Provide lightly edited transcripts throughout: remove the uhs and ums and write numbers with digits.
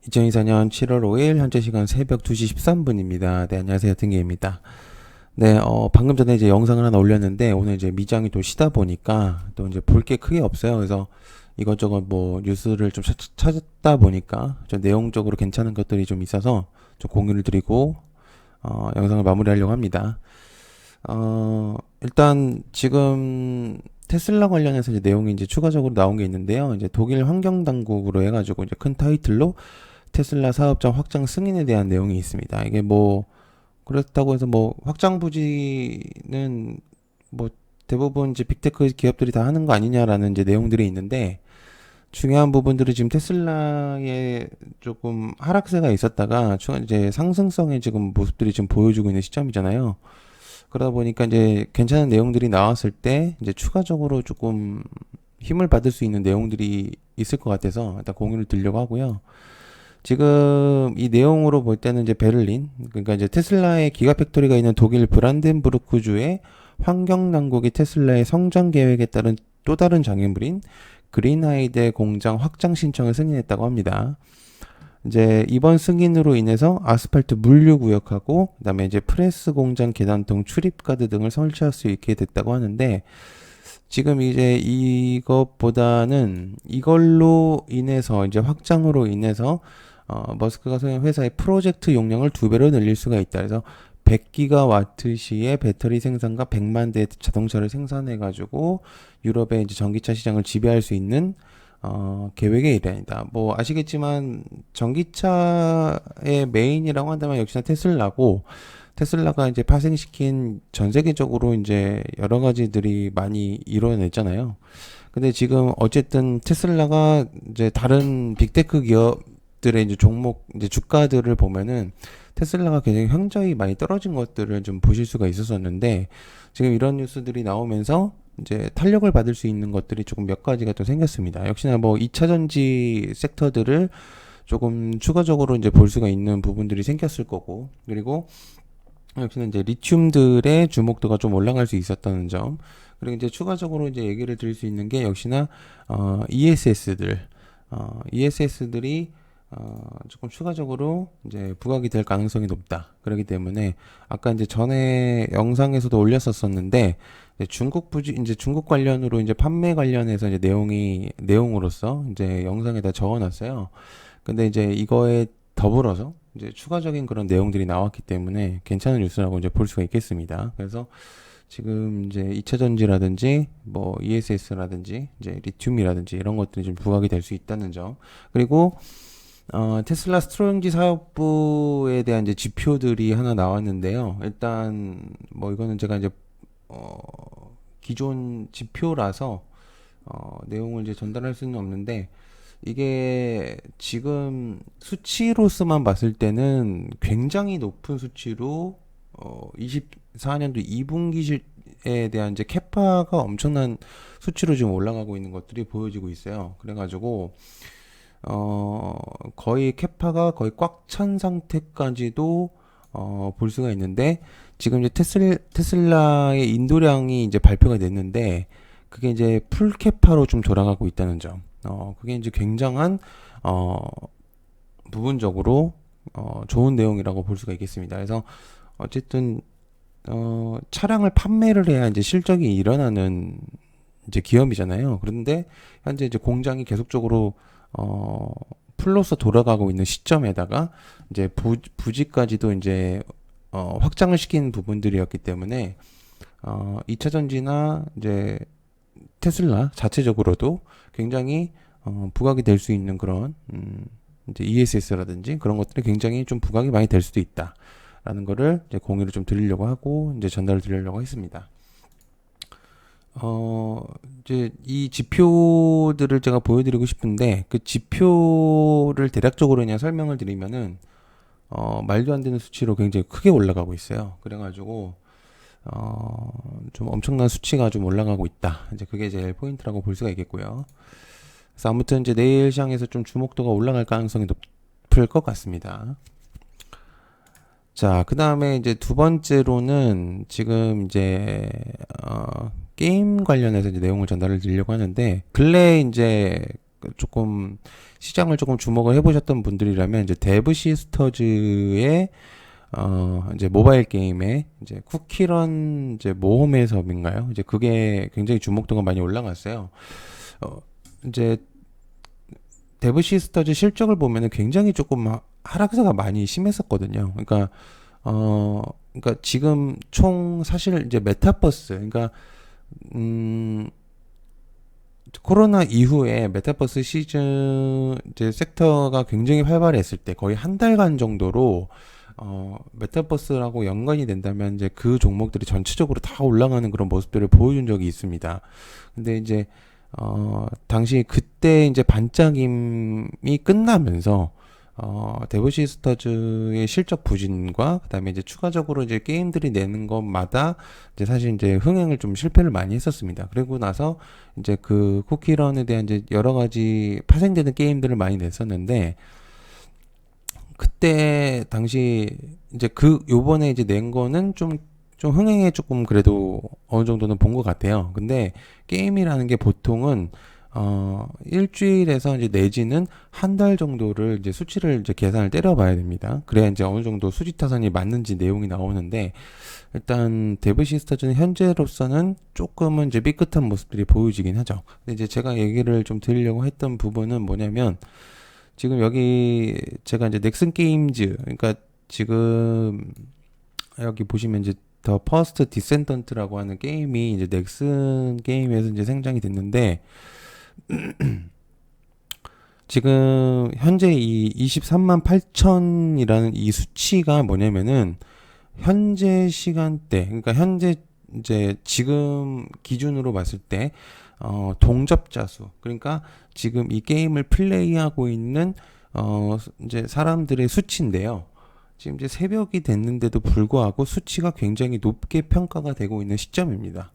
2024년 7월 5일 현재 시간 새벽 2시 13분입니다. 네, 안녕하세요. 등계입니다. 네, 방금 전에 이제 영상을 하나 올렸는데 오늘 이제 미장이 또 쉬다 보니까 또 이제 볼 게 크게 없어요. 그래서 이것저것 뭐 뉴스를 좀 찾다 보니까 좀 내용적으로 괜찮은 것들이 좀 있어서 좀 공유를 드리고 영상을 마무리하려고 합니다. 일단 지금 테슬라 관련해서 이제 내용이 이제 추가적으로 나온 게 있는데요. 이제 독일 환경 당국으로 해가지고 이제 큰 타이틀로 테슬라 사업장 확장 승인에 대한 내용이 있습니다. 이게 뭐 그렇다고 해서 뭐 확장 부지는 뭐 대부분 이제 빅테크 기업들이 다 하는 거 아니냐라는 이제 내용들이 있는데 중요한 부분들이 지금 테슬라에 조금 하락세가 있었다가 이제 상승성의 지금 모습들이 지금 보여주고 있는 시점이잖아요. 그러다 보니까 이제 괜찮은 내용들이 나왔을 때 이제 추가적으로 조금 힘을 받을 수 있는 내용들이 있을 것 같아서 일단 공유를 드리려고 하고요. 지금 이 내용으로 볼 때는 이제 베를린, 그러니까 이제 테슬라의 기가 팩토리가 있는 독일 브란덴부르크주의 환경 당국이 테슬라의 성장 계획에 따른 또 다른 장애물인 그린하이드 공장 확장 신청을 승인했다고 합니다. 이제 이번 승인으로 인해서 아스팔트 물류 구역하고 그다음에 이제 프레스 공장 계단통 출입 가드 등을 설치할 수 있게 됐다고 하는데 지금 이제 이것보다는 이걸로 인해서 이제 확장으로 인해서 머스크가 소유한 회사의 프로젝트 용량을 2배로 늘릴 수가 있다. 그래서 100기가와트 시의 배터리 생산과 100만 대 자동차를 생산해가지고 유럽의 이제 전기차 시장을 지배할 수 있는 계획의 일환이다. 뭐 아시겠지만 전기차의 메인이라고 한다면 역시나 테슬라고 테슬라가 이제 파생시킨 전 세계적으로 이제 여러 가지들이 많이 이루어냈잖아요. 근데 지금 어쨌든 테슬라가 이제 다른 빅테크 기업들의 이제 종목 이제 주가들을 보면은 테슬라가 굉장히 현저히 많이 떨어진 것들을 좀 보실 수가 있었었는데 지금 이런 뉴스들이 나오면서 이제 탄력을 받을 수 있는 것들이 조금 몇 가지가 또 생겼습니다. 역시나 뭐 2차 전지 섹터들을 조금 추가적으로 이제 볼 수가 있는 부분들이 생겼을 거고 그리고 역시나 이제 리튬들의 주목도가 좀 올라갈 수 있었다는 점. 그리고 이제 추가적으로 이제 얘기를 드릴 수 있는 게 역시나 ESS들이 조금 추가적으로 이제 부각이 될 가능성이 높다. 그렇기 때문에 아까 이제 전에 영상에서도 올렸었었는데 이제 중국 관련으로 이제 판매 관련해서 이제 내용으로서 이제 영상에다 적어놨어요. 근데 이제 이거에 더불어서 이제 추가적인 그런 내용들이 나왔기 때문에 괜찮은 뉴스라고 이제 볼 수가 있겠습니다. 그래서 지금 이제 2차 전지라든지 뭐 ESS라든지 이제 리튬이라든지 이런 것들이 좀 부각이 될 수 있다는 점. 그리고 테슬라 스트롱지 사업부에 대한 이제 지표들이 하나 나왔는데요. 일단 뭐 이거는 제가 이제 어 기존 지표라서 내용을 이제 전달할 수는 없는데 이게 지금 수치로서만 봤을 때는 굉장히 높은 수치로 24년도 2분기에 대한 이제 캐파가 엄청난 수치로 지금 올라가고 있는 것들이 보여지고 있어요. 그래가지고 거의 캐파가 거의 꽉 찬 상태까지도 볼 수가 있는데 지금 이제 테슬라의 인도량이 이제 발표가 됐는데 그게 이제 풀 캐파로 좀 돌아가고 있다는 점. 그게 이제 굉장한 부분적으로 좋은 내용이라고 볼 수가 있겠습니다. 그래서 어쨌든 차량을 판매를 해야 이제 실적이 일어나는 이제 기업이잖아요. 그런데 현재 이제 공장이 계속적으로 풀로서 돌아가고 있는 시점에다가 이제 부지까지도 이제 확장을 시킨 부분들이었기 때문에 2차 전지나 이제 테슬라 자체적으로도 굉장히 부각이 될 수 있는 그런 이제 ESS라든지 그런 것들이 굉장히 좀 부각이 많이 될 수도 있다라는 거를 이제 공유를 좀 드리려고 하고 이제 전달을 드리려고 했습니다. 이제 이 지표들을 제가 보여드리고 싶은데 그 지표를 대략적으로 그냥 설명을 드리면은 말도 안 되는 수치로 굉장히 크게 올라가고 있어요. 그래가지고 좀 엄청난 수치가 좀 올라가고 있다. 이제 그게 제일 포인트라고 볼 수가 있겠고요. 그래서 아무튼 이제 내일 시장에서 좀 주목도가 올라갈 가능성이 높을 것 같습니다. 자, 그 다음에 이제 두 번째로는 지금 이제 게임 관련해서 이제 내용을 전달을 드리려고 하는데 근래 이제 조금 시장을 조금 주목을 해보셨던 분들이라면 이제 데브 시스터즈의 이제 모바일 게임의 이제 쿠키런 이제 모험의 섭인가요? 이제 그게 굉장히 주목도가 많이 올라갔어요. 어, 이제 데브 시스터즈 실적을 보면은 굉장히 조금 하락세가 많이 심했었거든요. 그러니까 지금 총 사실 이제 메타버스, 그러니까 음, 코로나 이후에 메타버스 시즌 이제 섹터가 굉장히 활발했을 때 거의 한 달간 정도로 메타버스라고 연관이 된다면 이제 그 종목들이 전체적으로 다 올라가는 그런 모습들을 보여준 적이 있습니다. 근데 이제 당시 그때 이제 반짝임이 끝나면서 데브시스터즈의 실적 부진과 그다음에 이제 추가적으로 이제 게임들이 내는 것마다 이제 사실 이제 흥행을 좀 실패를 많이 했었습니다. 그리고 나서 이제 그 쿠키런에 대한 이제 여러 가지 파생되는 게임들을 많이 냈었는데 그때 당시 이제 요번에 이제 낸 거는 좀 흥행에 조금 그래도 어느 정도는 본 것 같아요. 근데 게임이라는 게 보통은 일주일에서 이제 내지는 한 달 정도를 이제 수치를 이제 계산을 때려봐야 됩니다. 그래야 이제 어느 정도 수지 타산이 맞는지 내용이 나오는데 일단 데브 시스터즈는 현재로서는 조금은 이제 삐끗한 모습들이 보여지긴 하죠. 근데 이제 제가 얘기를 좀 드리려고 했던 부분은 뭐냐면 지금 여기 제가 이제 넥슨 게임즈 그러니까 지금 여기 보시면 이제 더 퍼스트 디센던트라고 하는 게임이 이제 넥슨 게임에서 이제 생장이 됐는데 지금 현재 이 23만 8천이라는 이 수치가 뭐냐면은 현재 시간대 그러니까 현재 이제 지금 기준으로 봤을 때 동접자 수 그러니까 지금 이 게임을 플레이하고 있는 이제 사람들의 수치인데요. 지금 이제 새벽이 됐는데도 불구하고 수치가 굉장히 높게 평가가 되고 있는 시점입니다.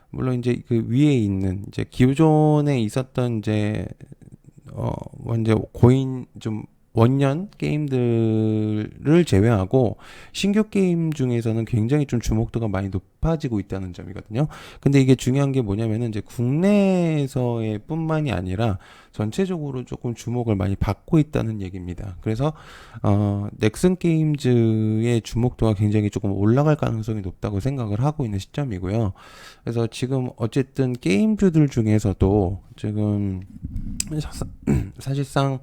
물론 이제 그 위에 있는 이제 기존에 있었던 이제 이제 고인 좀 원년 게임들을 제외하고 신규 게임 중에서는 굉장히 좀 주목도가 많이 높아지고 있다는 점이거든요. 근데 이게 중요한 게 뭐냐면은 이제 국내에서의 뿐만이 아니라 전체적으로 조금 주목을 많이 받고 있다는 얘기입니다. 그래서 넥슨 게임즈의 주목도가 굉장히 조금 올라갈 가능성이 높다고 생각을 하고 있는 시점이고요. 그래서 지금 어쨌든 게임주들 중에서도 지금 사실상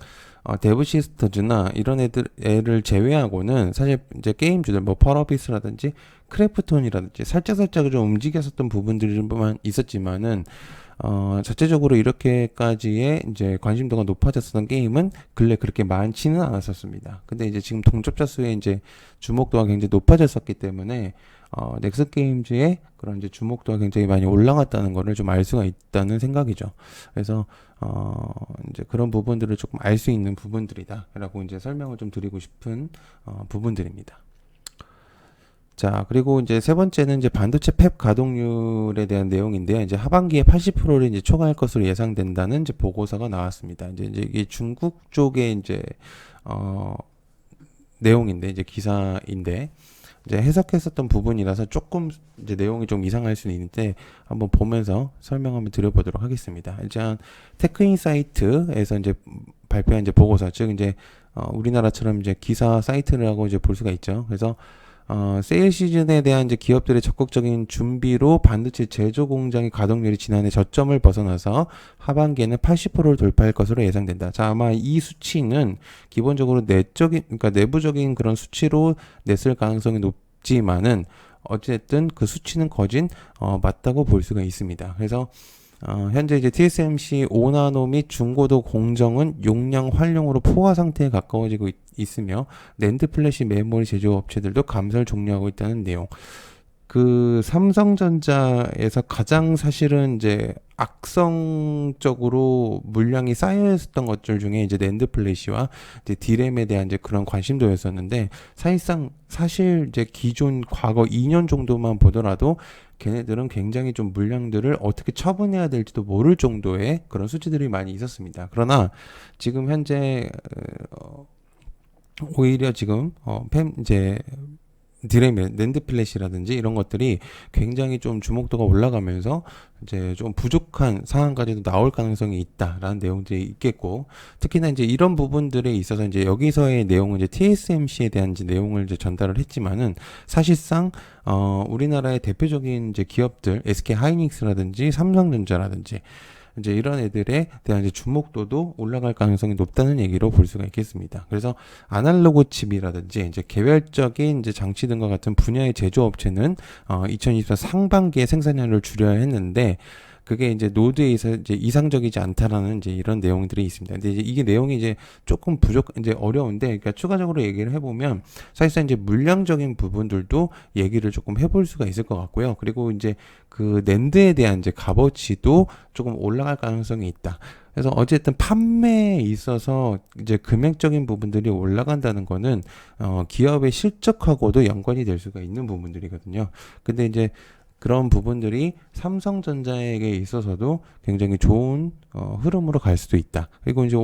데브 시스터즈나 이런 애를 제외하고는 사실 이제 게임주들 뭐 펄어비스라든지 크래프톤이라든지 살짝 좀 움직였었던 부분들만 있었지만은 자체적으로 이렇게까지의 이제 관심도가 높아졌었던 게임은 근래 그렇게 많지는 않았었습니다. 근데 이제 지금 동접자 수의 이제 주목도가 굉장히 높아졌었기 때문에 넥슨 게임즈의 그런 이제 주목도가 굉장히 많이 올라갔다는 거를 좀 알 수가 있다는 생각이죠. 그래서 이제 그런 부분들을 조금 알 수 있는 부분들이다라고 이제 설명을 좀 드리고 싶은 부분들입니다. 자, 그리고 이제 세 번째는 이제 반도체 팹 가동률에 대한 내용인데요. 이제 하반기에 80%를 이제 초과할 것으로 예상된다는 이제 보고서가 나왔습니다. 이제 이게 중국 쪽의 이제 내용인데 이제 기사인데 이제 해석했었던 부분이라서 조금 이제 내용이 좀 이상할 수는 있는데 한번 보면서 설명 한번 드려보도록 하겠습니다. 일단 테크인사이트에서 이제 발표한 이제 보고서 즉 이제 우리나라처럼 이제 기사 사이트라고 이제 볼 수가 있죠. 그래서 세일 시즌에 대한 이제 기업들의 적극적인 준비로 반도체 제조 공장의 가동률이 지난해 저점을 벗어나서 하반기에는 80%를 돌파할 것으로 예상된다. 자, 아마 이 수치는 기본적으로 그러니까 내부적인 그런 수치로 냈을 가능성이 높지만은 어쨌든 그 수치는 거진 맞다고 볼 수가 있습니다. 그래서 현재 이제 TSMC 5나노 및 중고도 공정은 용량 활용으로 포화 상태에 가까워지고 있으며 낸드 플래시 메모리 제조 업체들도 감사를 종료하고 있다는 내용. 그 삼성전자에서 가장 사실은 이제 악성적으로 물량이 쌓여 있었던 것들 중에 이제 낸드 플래시와 이제 디램에 대한 이제 그런 관심도였었는데 사실상 사실 이제 기존 과거 2년 정도만 보더라도 걔네들은 굉장히 좀 물량들을 어떻게 처분해야 될지도 모를 정도의 그런 수치들이 많이 있었습니다. 그러나 지금 현재 오히려 지금 이제 디램의 낸드 플래시라든지 이런 것들이 굉장히 좀 주목도가 올라가면서 이제 좀 부족한 상황까지도 나올 가능성이 있다라는 내용들이 있겠고, 특히나 이제 이런 부분들에 있어서 이제 여기서의 내용은 이제 TSMC에 대한 이제 내용을 이제 전달을 했지만은, 사실상 우리나라의 대표적인 이제 기업들 SK 하이닉스라든지 삼성전자라든지 이제 이런 애들에 대한 이제 주목도도 올라갈 가능성이 높다는 얘기로 볼 수가 있겠습니다. 그래서 아날로그 칩이라든지 이제 개별적인 이제 장치 등과 같은 분야의 제조업체는 2024 상반기에 생산량을 줄여야 했는데, 그게 이제 노드에 있어 이제 이상적이지 않다라는 이제 이런 내용들이 있습니다. 근데 이제 이게 내용이 이제 조금 이제 어려운데, 그러니까 추가적으로 얘기를 해보면 사실상 이제 물량적인 부분들도 얘기를 조금 해볼 수가 있을 것 같고요. 그리고 이제 그 낸드에 대한 이제 값어치도 조금 올라갈 가능성이 있다. 그래서 어쨌든 판매에 있어서 이제 금액적인 부분들이 올라간다는 거는 기업의 실적하고도 연관이 될 수가 있는 부분들이거든요. 근데 이제 그런 부분들이 삼성전자에게 있어서도 굉장히 좋은 흐름으로 갈 수도 있다. 그리고 이제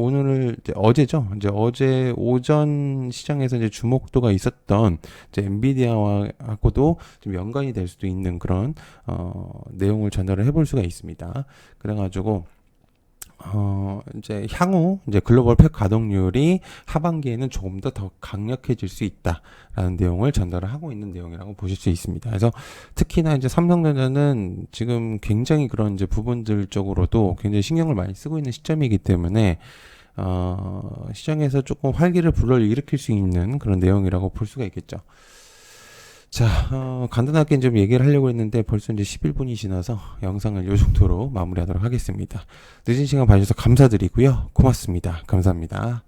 어제죠. 이제 어제 오전 시장에서 이제 주목도가 있었던 이제 엔비디아하고도 좀 연관이 될 수도 있는 그런 내용을 전달을 해볼 수가 있습니다. 그래가지고 이제 향후 이제 글로벌 팩 가동률이 하반기에는 조금 더 강력해질 수 있다라는 내용을 전달을 하고 있는 내용이라고 보실 수 있습니다. 그래서 특히나 이제 삼성전자는 지금 굉장히 그런 이제 부분들 쪽으로도 굉장히 신경을 많이 쓰고 있는 시점이기 때문에 시장에서 조금 활기를 불러일으킬 수 있는 그런 내용이라고 볼 수가 있겠죠. 자, 간단하게 좀 얘기를 하려고 했는데 벌써 이제 11분이 지나서 영상을 이 정도로 마무리하도록 하겠습니다. 늦은 시간 봐주셔서 감사드리고요. 고맙습니다. 감사합니다.